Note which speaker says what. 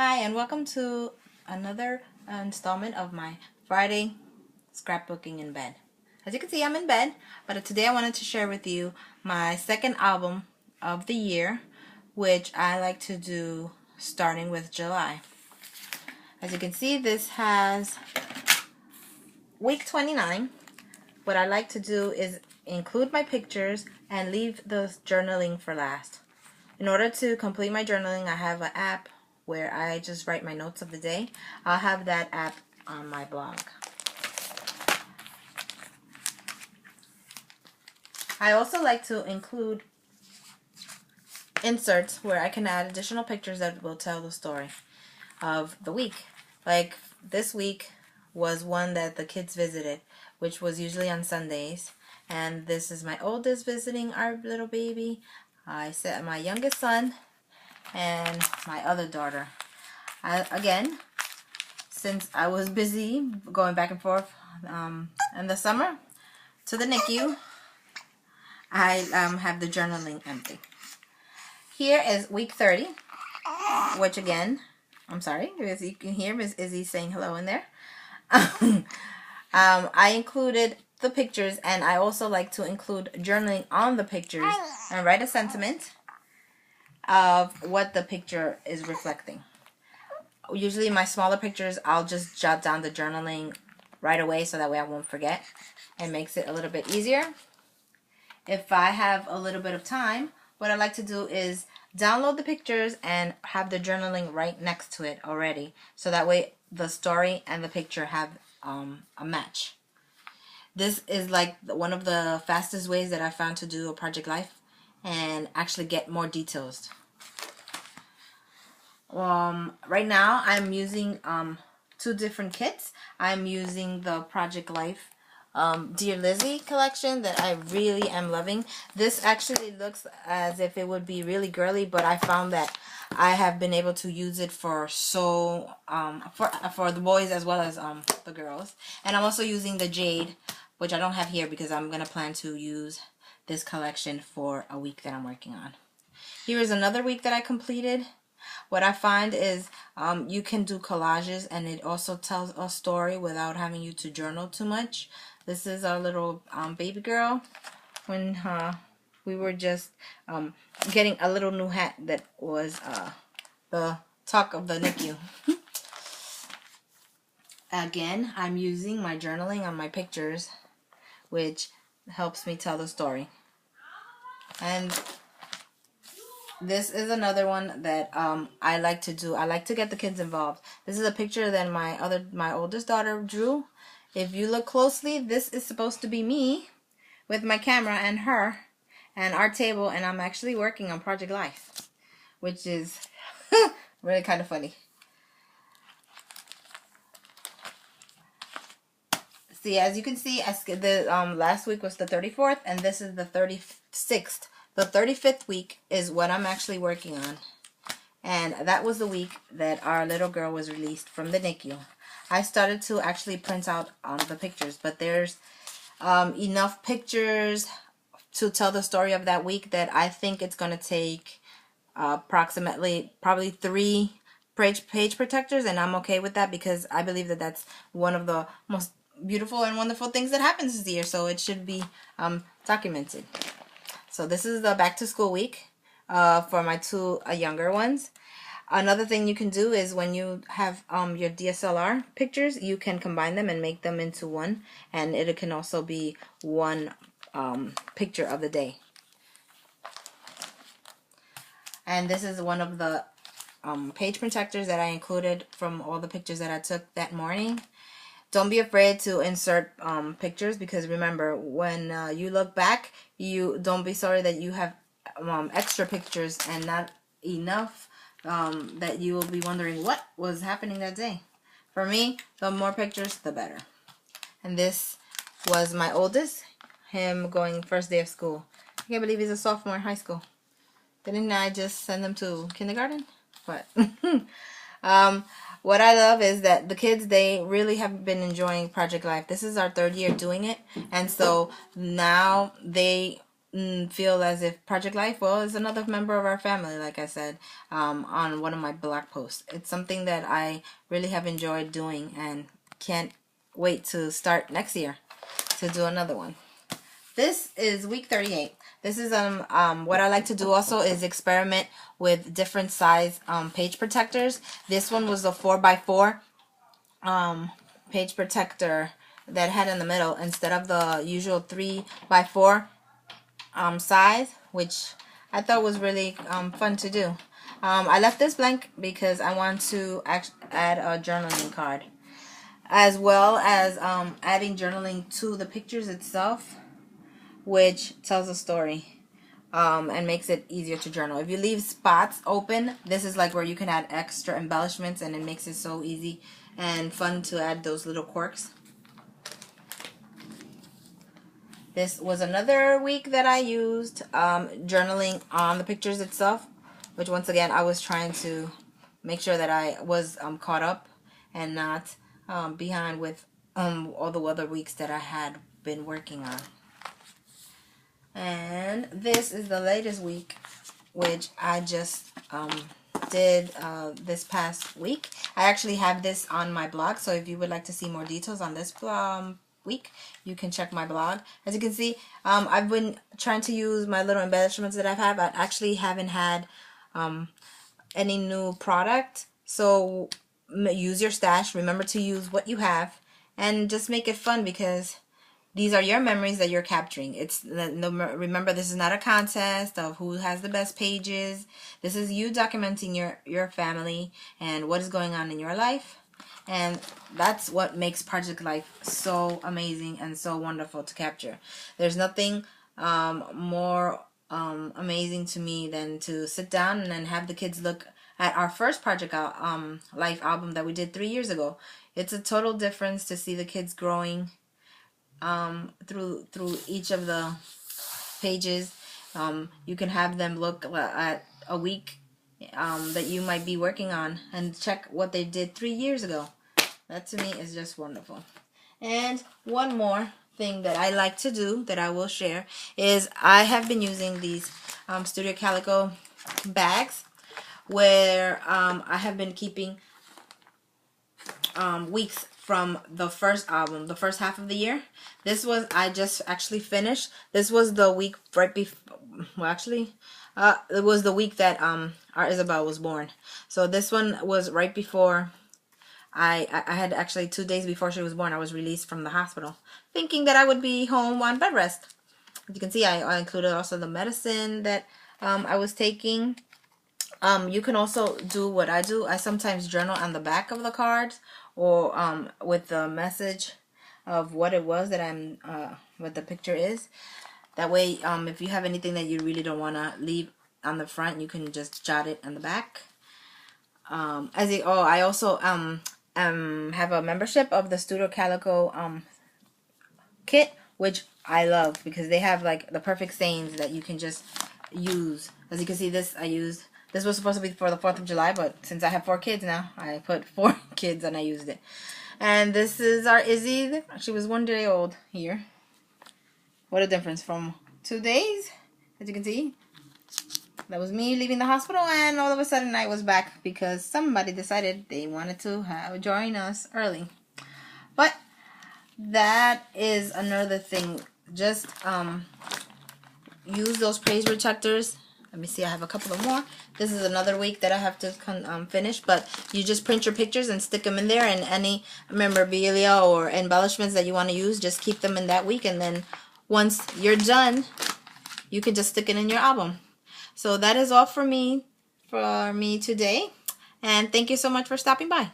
Speaker 1: Hi, and welcome to another installment of my Friday scrapbooking in bed. As you can see, I'm in bed, but today I wanted to share with you my second album of the year, which I like to do starting with July. As you can see, this has week 29. What I like to do is include my pictures and leave the journaling for last. In order to complete my journaling, I have an app where I just write my notes of the day. I'll have that app on my blog. I also like to include inserts where I can add additional pictures that will tell the story of the week. Like this week was one that the kids visited, which was usually on Sundays. And this is my oldest visiting our little baby. I said my youngest son and my other daughter. Again, since I was busy going back and forth in the summer to the NICU, I have the journaling empty. Here is week 30, which again, I'm sorry, as you can hear Miss Izzy saying hello in there. I included the pictures, and I also like to include journaling on the pictures and write a sentiment of what the picture is reflecting. Usually my smaller pictures, I'll just jot down the journaling right away so that way I won't forget. It makes it a little bit easier. If I have a little bit of time, what I like to do is download the pictures and have the journaling right next to it already. So that way the story and the picture have a match. This is like one of the fastest ways that I found to do a project life and actually get more details. Right now I'm using two different kits. I'm using the Project Life Dear Lizzie collection that I really am loving. This actually looks as if it would be really girly, but I found that I have been able to use it for for the boys as well as the girls. And I'm also using the Jade, which I don't have here because I'm gonna plan to use this collection for a week that I'm working on. Here is another week that I completed. What I find is you can do collages and it also tells a story without having you to journal too much. This is our little baby girl when we were just getting a little new hat that was the talk of the NICU. Again, I'm using my journaling on my pictures, which helps me tell the story. And this is another one that I like to do. I like to get the kids involved. This is a picture that my oldest daughter drew. If you look closely, this is supposed to be me with my camera and her and our table, and I'm actually working on Project Life, which is really kind of funny. See, as you can see, the last week was the 34th, and this is the 36th. The 35th week is what I'm actually working on. And that was the week that our little girl was released from the NICU. I started to actually print out the pictures, but there's enough pictures to tell the story of that week that I think it's going to take approximately probably 3 page protectors, and I'm okay with that because I believe that that's one of the most beautiful and wonderful things that happens this year, so it should be documented. So this is the back to school week for my two younger ones. Another thing you can do is when you have your DSLR pictures, you can combine them and make them into one, and it can also be one picture of the day. And this is one of the page protectors that I included from all the pictures that I took that morning. Don't be afraid to insert pictures, because remember, when you look back, you don't be sorry that you have extra pictures and not enough that you will be wondering what was happening that day. For me, the more pictures, the better. And this was my oldest, him going first day of school. I can't believe he's a sophomore in high school. Didn't I just send him to kindergarten? But what I love is that the kids, they really have been enjoying Project Life. This is our 3rd year doing it, and so now they feel as if Project Life, well, is another member of our family, like I said on one of my blog posts. It's something that I really have enjoyed doing and can't wait to start next year to do another one. This is week 38. This is what I like to do also is experiment with different size page protectors. This one was a 4x4 page protector that had in the middle instead of the usual 3x4 size, which I thought was really fun to do. I left this blank because I want to add a journaling card, as well as adding journaling to the pictures itself, which tells a story and makes it easier to journal. If you leave spots open, this is like where you can add extra embellishments, and it makes it so easy and fun to add those little quirks. This was another week that I used journaling on the pictures itself, which once again I was trying to make sure that I was caught up and not behind with all the other weeks that I had been working on. And this is the latest week, which I just did this past week. I actually have this on my blog, so if you would like to see more details on this week, you can check my blog. As you can see, I've been trying to use my little embellishments that I actually haven't had any new product, so use your stash. Remember to use what you have and just make it fun, because these are your memories that you're capturing. Remember, this is not a contest of who has the best pages. This is you documenting your family and what is going on in your life. And that's what makes Project Life so amazing and so wonderful to capture. There's nothing more amazing to me than to sit down and then have the kids look at our first Project Life album that we did 3 years ago. It's a total difference to see the kids growing through each of the pages. You can have them look at a week that you might be working on and check what they did 3 years ago. That to me is just wonderful. And one more thing that I like to do that I will share is I have been using these Studio Calico bags, where I have been keeping weeks from the first album, the first half of the year. This was, I just actually finished. This was the week right before, well, actually, it was the week that our Isabel was born. So this one was right before I had actually 2 days before she was born. I was released from the hospital, thinking that I would be home on bed rest. As you can see, I included also the medicine that I was taking. You can also do what I do. I sometimes journal on the back of the cards, or with the message of what it was that what the picture is. That way, if you have anything that you really don't want to leave on the front, you can just jot it on the back. I also have a membership of the Studio Calico kit, which I love because they have like the perfect sayings that you can just use. As you can see, this I used. This was supposed to be for the 4th of July, but since I have 4 kids now, I put 4 kids and I used it. And this is our Izzy. She was 1 day old here. What a difference from 2 days. As you can see, that was me leaving the hospital, and all of a sudden I was back because somebody decided they wanted to join us early. But that is another thing. Just use those page protectors. Let me see, I have a couple of more. This is another week that I have to finish, but you just print your pictures and stick them in there, and any memorabilia or embellishments that you want to use, just keep them in that week, and then once you're done, you can just stick it in your album. So that is all for me today, and thank you so much for stopping by.